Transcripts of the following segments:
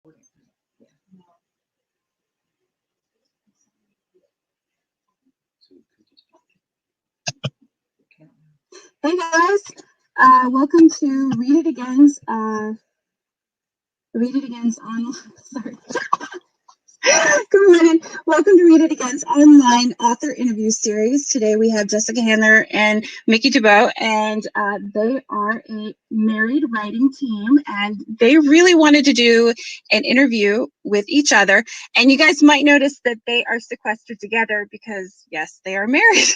Hey guys, welcome to Read It Again's online. Sorry. Good morning. Welcome to Read It Again's online author interview series. Today we have Jessica Handler and Mickey Dubrow, and they are a married writing team, and they really wanted to do an interview with each other. And you guys might notice that they are sequestered together because, yes, they are married.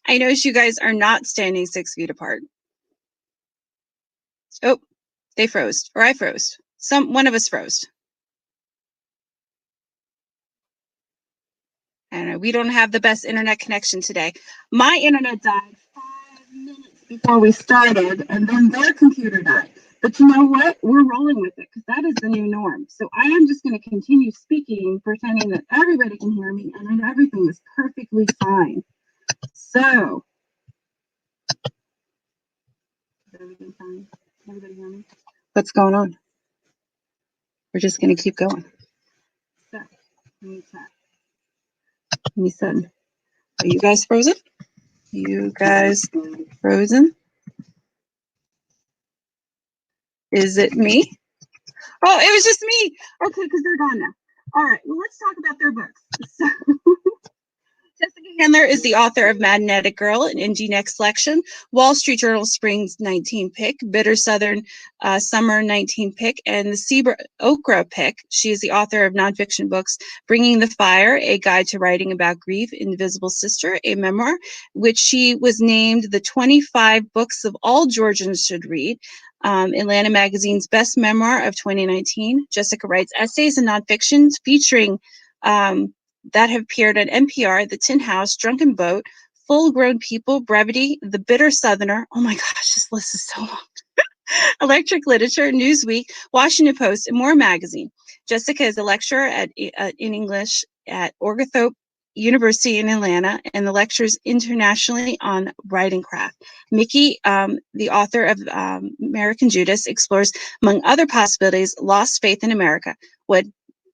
I notice you guys are not standing 6 feet apart. Oh, they froze, or I froze. One of us froze. I don't know. We don't have the best internet connection today. My internet died 5 minutes before we started, and then their computer died. But you know what? We're rolling with it because that is the new norm. So I am just going to continue speaking, pretending that everybody can hear me, and then everything is perfectly fine. So, is everything fine? Everybody hear me? What's going on? We're just going to keep going. So, let me check. Let me send. Are you guys frozen? You guys frozen? Is it me? Oh, it was just me. Okay, because they're gone now. All right, well, let's talk about their books. So, Jessica Handler is the author of Magnetic Girl, an Indie Next selection, Wall Street Journal Springs 19 pick, Bitter Southern Summer 19 pick, and the SIBA Okra pick. She is the author of nonfiction books, Bringing the Fire, A Guide to Writing About Grief, Invisible Sister, a memoir, which she was named the 25 books of all Georgians should read. Atlanta Magazine's Best Memoir of 2019. Jessica writes essays and nonfictions featuring that have appeared on NPR, The Tin House, Drunken Boat, Full Grown People, Brevity, The Bitter Southerner. Oh my gosh, this list is so long. Electric Literature, Newsweek, Washington Post, and more magazine. Jessica is a lecturer in English at Oglethorpe University in Atlanta, and the lectures internationally on writing craft. Mickey, the author of American Judas, explores, among other possibilities, lost faith in America. What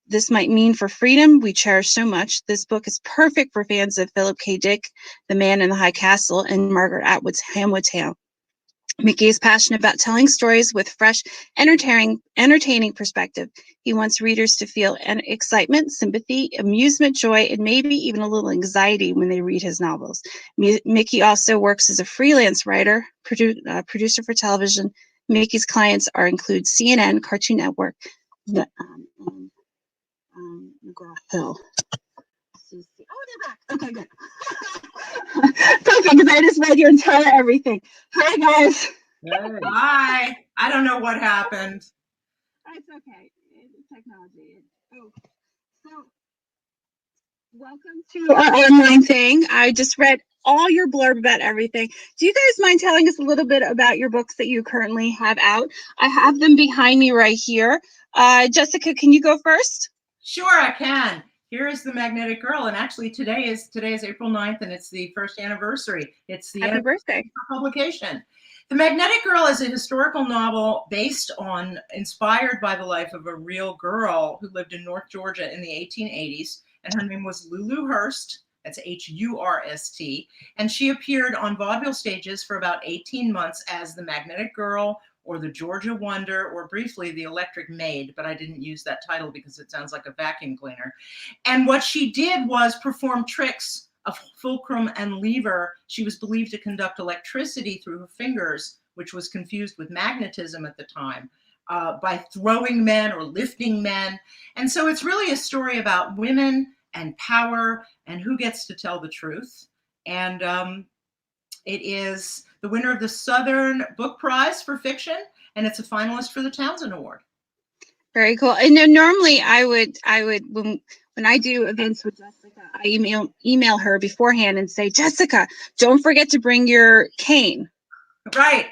this might mean for freedom we cherish so much. This book is perfect for fans of Philip K. Dick, The Man in the High Castle, and Margaret Atwood's Hamlet Tale. Mickey is passionate about telling stories with fresh, entertaining perspective. He wants readers to feel excitement, sympathy, amusement, joy, and maybe even a little anxiety when they read his novels. Mickey also works as a freelance writer, producer for television. Mickey's clients include CNN, Cartoon Network, McGraw-Hill. Oh, they're back. Okay, good. Perfect, because I just read your entire everything. Hi, guys. Hey. Hi. I don't know what happened. It's okay. It's technology. So welcome to our online thing. I just read all your blurb about everything. Do you guys mind telling us a little bit about your books that you currently have out? I have them behind me right here. Jessica, can you go first? Sure, I can. Here is The Magnetic Girl, and actually today is April 9th, and it's the first anniversary. It's the Happy birthday publication. The Magnetic Girl is a historical novel inspired by the life of a real girl who lived in North Georgia in the 1880s, and her name was Lulu Hurst. That's Hurst, and she appeared on vaudeville stages for about 18 months as the Magnetic Girl, or the Georgia Wonder, or briefly the Electric Maid, but I didn't use that title because it sounds like a vacuum cleaner. And what she did was perform tricks of fulcrum and lever. She was believed to conduct electricity through her fingers, which was confused with magnetism at the time, by throwing men or lifting men. And so it's really a story about women and power and who gets to tell the truth. And it is the winner of the Southern Book Prize for fiction, and it's a finalist for the Townsend Award. Very cool. And then normally I would when I do events with Jessica, I email her beforehand and say, Jessica, don't forget to bring your cane. Right.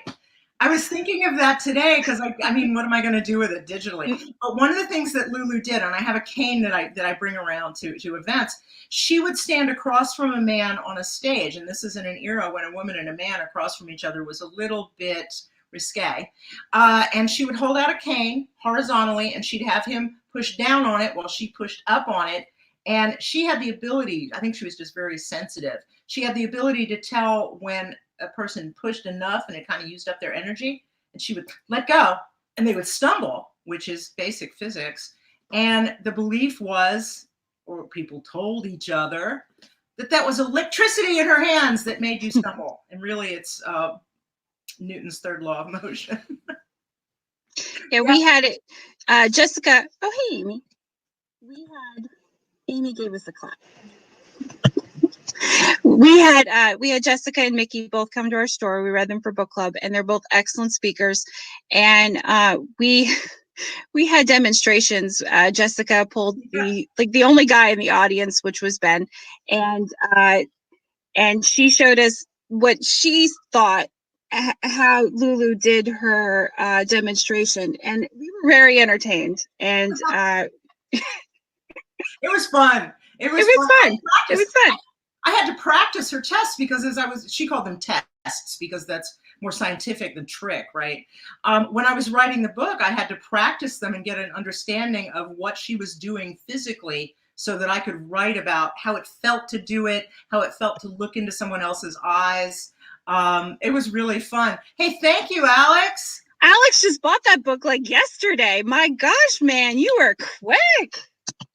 I was thinking of that today because I mean, what am I going to do with it digitally? But one of the things that Lulu did, and I have a cane that I bring around to events, she would stand across from a man on a stage, and this is in an era when a woman and a man across from each other was a little bit risque. And she would hold out a cane horizontally, and she'd have him push down on it while she pushed up on it. And she had the ability, I think she was just very sensitive. She had the ability to tell when a person pushed enough and it kind of used up their energy, and she would let go and they would stumble, which is basic physics. And the belief was, or people told each other, that was electricity in her hands that made you stumble. And really it's Newton's third law of motion. Yeah, we had it. Jessica. Oh, hey, Amy. Amy gave us a clap. We had Jessica and Mickey both come to our store. We read them for book club, and they're both excellent speakers. And we had demonstrations. Jessica pulled the only guy in the audience, which was Ben, and she showed us what she thought how Lulu did her demonstration, and we were very entertained. And it was fun. It was fun. It was fun. I had to practice her tests because she called them tests because that's more scientific than trick, right? When I was writing the book, I had to practice them and get an understanding of what she was doing physically so that I could write about how it felt to do it, how it felt to look into someone else's eyes. It was really fun. Hey, thank you, Alex. Alex just bought that book like yesterday. My gosh, man, you were quick.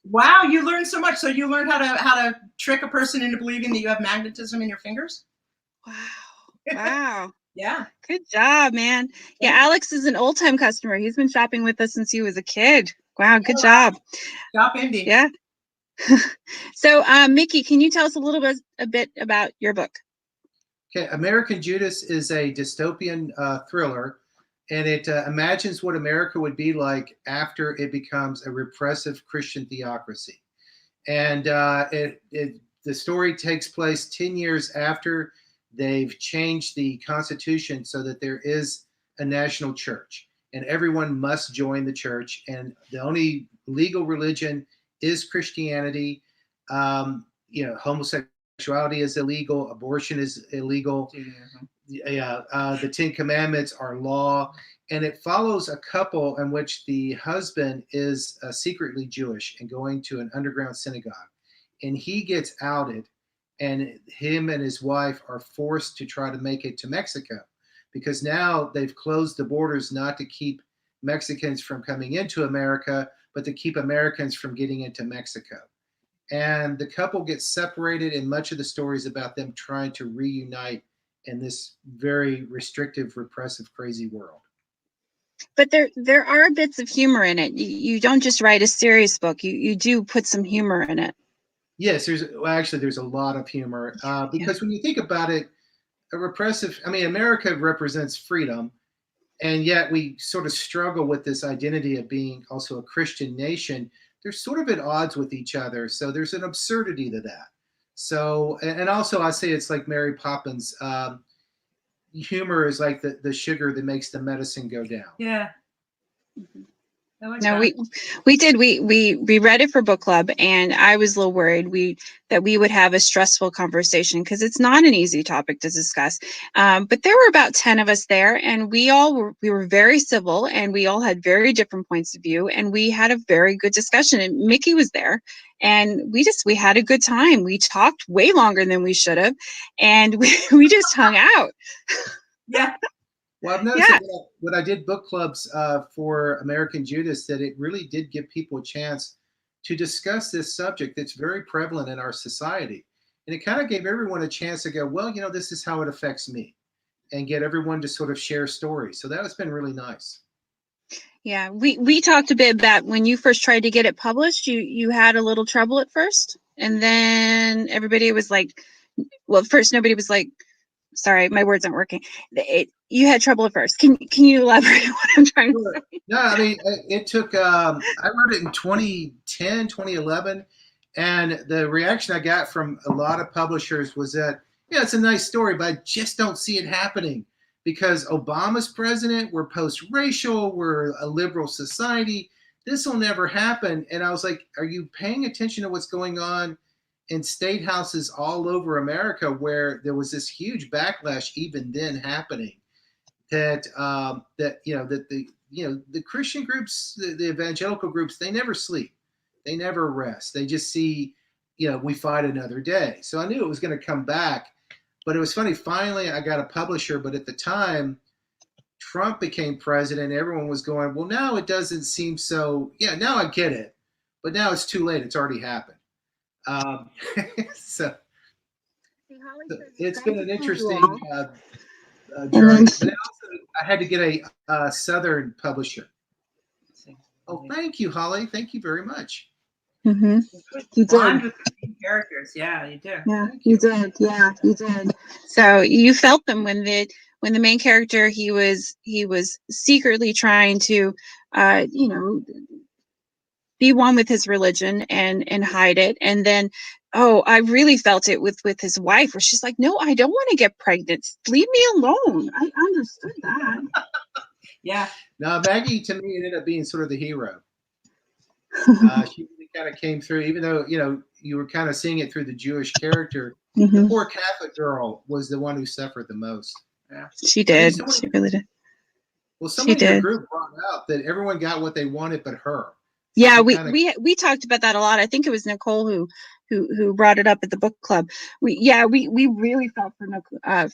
Wow, you learned so much. So you learned how to trick a person into believing that you have magnetism in your fingers? Wow. Yeah. Good job, man. Yeah, Alex is an old-time customer. He's been shopping with us since he was a kid. Wow, good job. Shop Indie. Yeah. So, Mickey, can you tell us a bit about your book? Okay, American Judas is a dystopian thriller, and it imagines what America would be like after it becomes a repressive Christian theocracy. And the story takes place 10 years after they've changed the Constitution so that there is a national church, and everyone must join the church. And the only legal religion is Christianity. Homosexuality is illegal. Abortion is illegal. The Ten Commandments are law. And it follows a couple in which the husband is secretly Jewish and going to an underground synagogue. And he gets outed, and him and his wife are forced to try to make it to Mexico, because now they've closed the borders not to keep Mexicans from coming into America, but to keep Americans from getting into Mexico. And the couple gets separated, and much of the story is about them trying to reunite in this very restrictive, repressive, crazy world. But there are bits of humor in it. You don't just write a serious book. You do put some humor in it. Yes, there's a lot of humor because when you think about it, America represents freedom, and yet we sort of struggle with this identity of being also a Christian nation. They're sort of at odds with each other, so there's an absurdity to that. So, and also I say it's like Mary Poppins. Humor is like the sugar that makes the medicine go down. Yeah. Mm-hmm. No, we did. We read it for book club, and I was a little worried that we would have a stressful conversation because it's not an easy topic to discuss. But there were about 10 of us there, and we were very civil, and we all had very different points of view, and we had a very good discussion. And Mickey was there, and we had a good time. We talked way longer than we should have, and we just hung out. Yeah. Well, I've noticed that when I did book clubs for American Judas, that it really did give people a chance to discuss this subject that's very prevalent in our society. And it kind of gave everyone a chance to go, well, this is how it affects me, and get everyone to sort of share stories. So that has been really nice. Yeah, we talked a bit about when you first tried to get it published, you had a little trouble at first, and then everybody was like, well, first nobody was like, sorry, my words aren't working. You had trouble at first. Can you elaborate on what I'm trying to say? No, it took, I wrote it in 2010, 2011. And the reaction I got from a lot of publishers was that, it's a nice story, but I just don't see it happening because Obama's president, we're post-racial, we're a liberal society. This will never happen. And I was like, are you paying attention to what's going on in state houses all over America where there was this huge backlash even then happening? that the Christian groups, the evangelical groups, they never sleep, they never rest. They just see, we fight another day. So I knew it was going to come back. But it was funny. Finally, I got a publisher. But at the time, Trump became president. Everyone was going, well, now it doesn't seem so. Yeah, now I get it. But now it's too late. It's already happened. So it's been an interesting journey. But I had to get a Southern publisher. Oh, thank you, Holly. Thank you very much. Mm-hmm. You did. With the characters, yeah, you do. Yeah, you did. Yeah, you did. So you felt them when the main character he was secretly trying to, be one with his religion and hide it, and then I really felt it with his wife, where she's like, no, I don't want to get pregnant. Leave me alone. I understood that. Yeah. Now Maggie, to me, ended up being sort of the hero. She really kind of came through, even though you were kind of seeing it through the Jewish character. Mm-hmm. The poor Catholic girl was the one who suffered the most. Yeah, she did. She really did. Well, somebody in your group brought out that everyone got what they wanted, but her. Yeah, we talked about that a lot. I think it was Nicole who brought it up at the book club. We really felt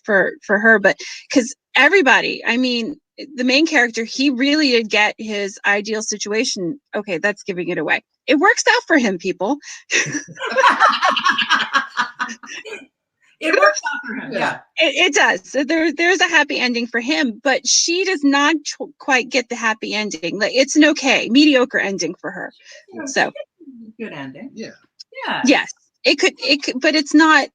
for her, but because everybody, I mean, the main character, he really did get his ideal situation. Okay, that's giving it away. It works out for him, people. It works out for him. Yeah, it does. So there's a happy ending for him, but she does not quite get the happy ending. Like, it's an mediocre ending for her. Yeah, so good ending. Yeah. Yes, it could, but it's not.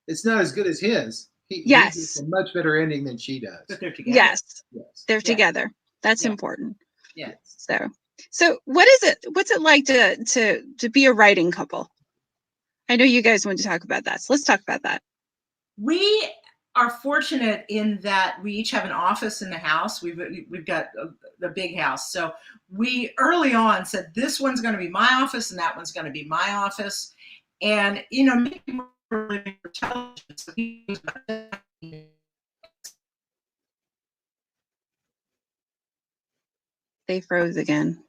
It's not as good as his. He gets a much better ending than she does. But they're together. Yes. They're together. That's important. Yes. So what is it? What's it like to be a writing couple? I know you guys want to talk about that, so let's talk about that. We are fortunate in that we each have an office in the house. We've got a big house, so we early on said this one's going to be my office and that one's going to be my office. And maybe we're living for television, so they froze again.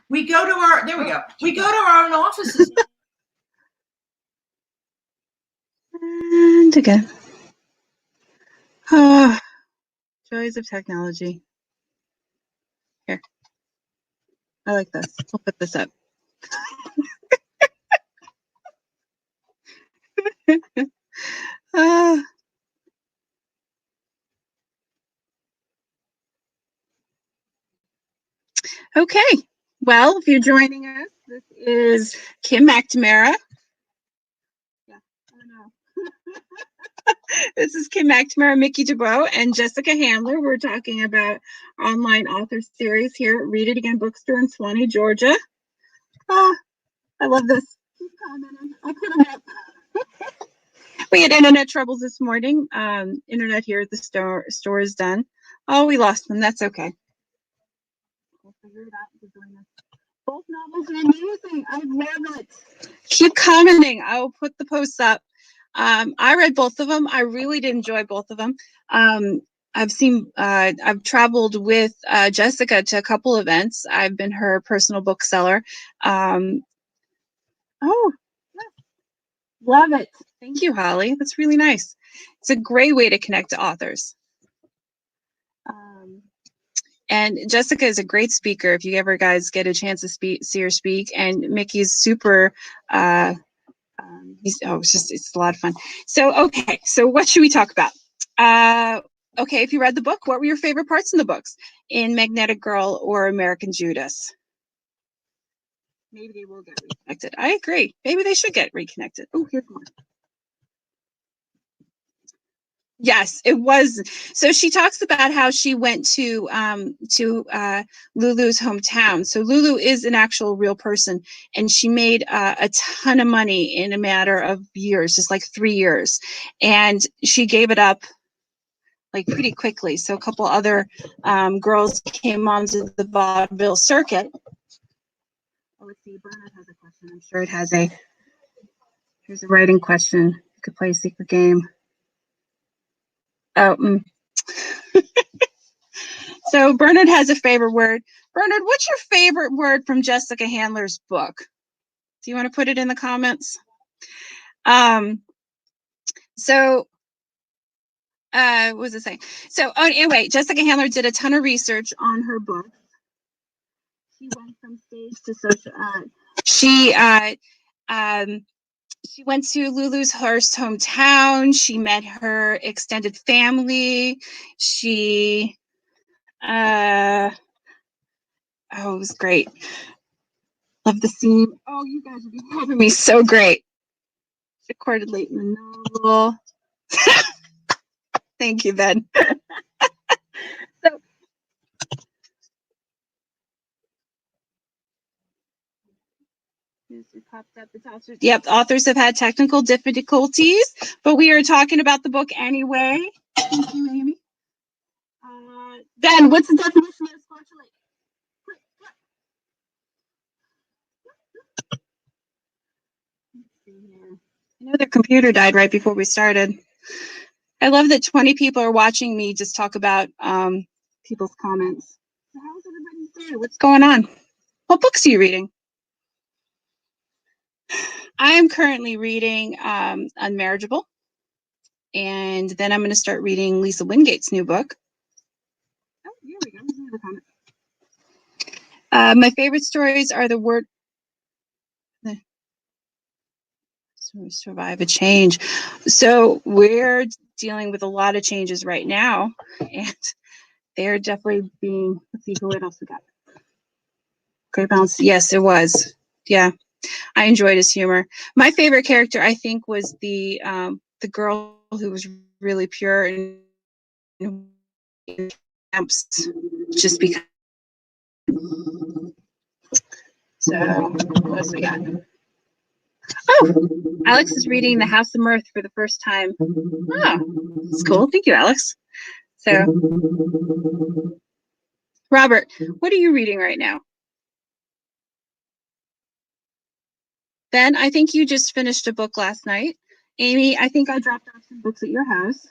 We go to our. There we go. We go to our own offices. And again. Oh, joys of technology. Here. I like this. I'll put this up. Okay. Well, if you're joining us, this is Kim McNamara. Yeah, I know. This is Kim McNamara, Mickey Dubrow, and Jessica Handler. We're talking about online author series here at Read It Again Bookstore in Swanee, Georgia. I love this. Keep commenting. I couldn't help. We had internet troubles this morning. Internet here at the store is done. Oh, we lost them. That's okay. We'll figure it out. Both novels are amazing. I love it. Keep commenting. I will put the posts up. I read both of them. I really did enjoy both of them. I've traveled with Jessica to a couple events. I've been her personal bookseller. Love it. Thank you, Holly. That's really nice. It's a great way to connect to authors. And Jessica is a great speaker. If you ever guys get a chance to see her speak, and Mickey's super. It's a lot of fun. So what should we talk about? Okay, if you read the book, what were your favorite parts in the books? In Magnetic Girl or American Judas? Maybe they will get reconnected. I agree. Maybe they should get reconnected. Oh, here's one. Yes, it was. So she talks about how she went to Lulu's hometown. So Lulu is an actual real person, and she made a ton of money in a matter of years, just like 3 years. And she gave it up like pretty quickly. So a couple other girls came onto the vaudeville circuit. Oh, let's see. Bernard has a question. I'm sure it has here's a writing question. You could play a secret game. Oh, So Bernard has a favorite word. Bernard, what's your favorite word from Jessica Handler's book? Do you want to put it in the comments? So what was I saying? So anyway, Jessica Handler did a ton of research on her book. She went from stage to social. She went to Lulu's Hurst hometown. She met her extended family. She oh, it was great. Love the scene. Oh, you guys would be helping me so great. Recorded late in the novel. Thank you, Ben. So, it popped up. It's authors. Yep, authors have had technical difficulties, but we are talking about the book anyway. Thank you, Amy. Ben, what's the definition of scorchulate? I know their computer died right before we started. I love that 20 people are watching me just talk about people's comments. So how's everybody's day? What's going on? What books are you reading? I am currently reading Unmarriageable, and then I'm going to start reading Lisa Wingate's new book. Oh, here we go. Here's the comment. My favorite stories are the word. Survive a change. So we're dealing with a lot of changes right now, and they're definitely being. Let's see what else we got. Great balance. Yes, it was. Yeah, I enjoyed his humor. My favorite character, I think, was the girl who was really pure and just because. So what else we got? Oh, Alex is reading The House of Mirth for the first time. Oh, it's cool. Thank you, Alex. So, Robert, what are you reading right now? Ben, I think you just finished a book last night. Amy, I think I dropped off some books at your house.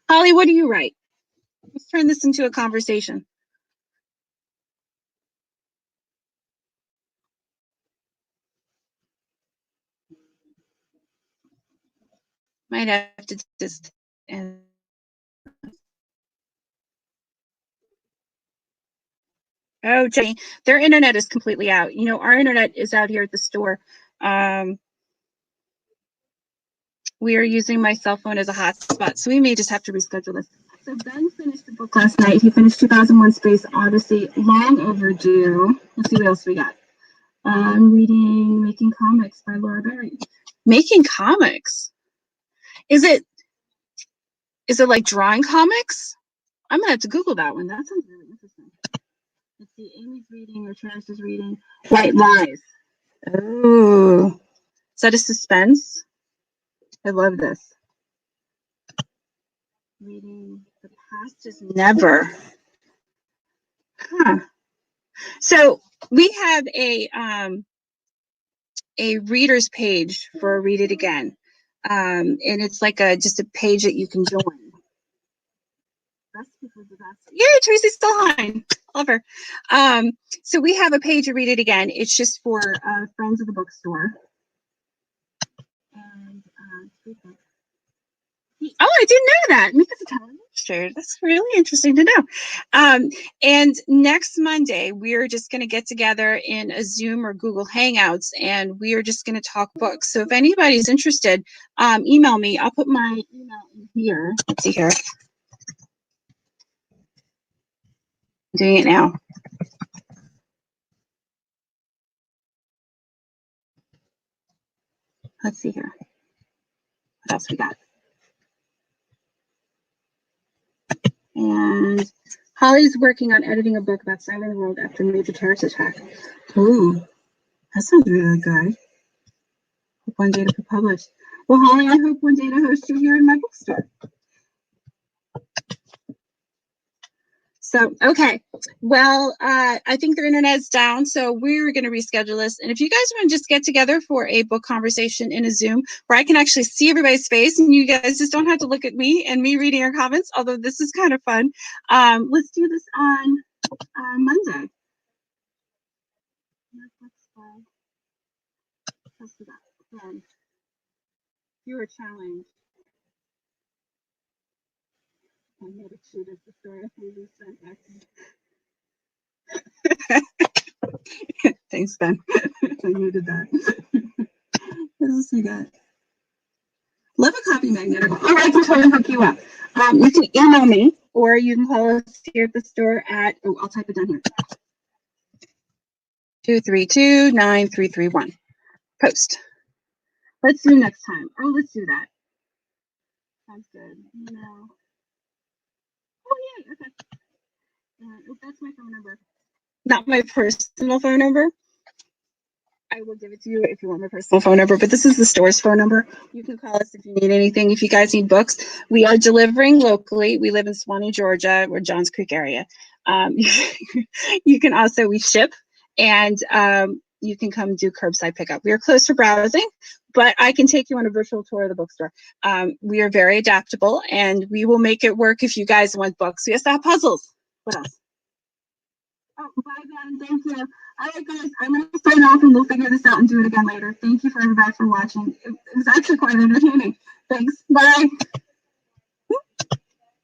Holly, what do you write? Let's turn this into a conversation. Might have to just. Oh, Jenny, their internet is completely out. You know, our internet is out here at the store. We are using my cell phone as a hotspot, so we may just have to reschedule this. So Ben finished the book last night. He finished 2001 Space Odyssey, long overdue. Let's see what else we got. I'm reading Making Comics by Laura Berry. Making comics? Is it like drawing comics? I'm gonna have to Google that one. That sounds really interesting. Let's see. Amy's reading, or Travis is reading White Lies. Oh, is that a suspense? I love this. Reading The Past is Never. Huh. So we have a reader's page for Read It Again. And it's like just a page that you can join. Yeah, Tracy Stillheim. Love her. So we have a page of Read It Again. It's just for friends of the bookstore. And oh, I didn't know that. Mika's a talent illustrator. That's really interesting to know. And next Monday, we're just going to get together in a Zoom or Google Hangouts, and we are just going to talk books. So if anybody's interested, email me. I'll put my email in here. Let's see here. I'm doing it now. Let's see here. What else we got? And Holly's working on editing a book about saving the world after a major terrorist attack. Ooh, that sounds really good. Hope one day to be published. Well, Holly, I hope one day to host you here in my bookstore. So, okay. Well, I think their internet's down, so we're going to reschedule this. And if you guys want to just get together for a book conversation in a Zoom where I can actually see everybody's face and you guys just don't have to look at me and me reading your comments, although this is kind of fun, let's do this on Monday. Viewer challenge. I made a shoot at the store. Thanks, Ben. I needed that. What else we got? Love a copy magnet. Oh, I can totally hook you up. You can email me or you can call us here at the store at, oh, I'll type it down here. 232-9331. Post. Let's do next time. Oh, let's do that. Sounds good. No. Oh, yeah. Okay. That's my phone number. Not my personal phone number. I will give it to you if you want my personal phone number, but this is the store's phone number. You can call us if you need anything. If you guys need books, we are delivering locally. We live in Swanee, Georgia, or Johns Creek area. You can also, we ship, and you can come do curbside pickup. We are closed for browsing, but I can take you on a virtual tour of the bookstore. We are very adaptable, and we will make it work if you guys want books. We also have puzzles. What else? Oh, bye, Ben. Thank you. All right, guys, I'm going to sign off and we'll figure this out and do it again later. Thank you for everybody for watching. It was actually quite entertaining. Thanks. Bye.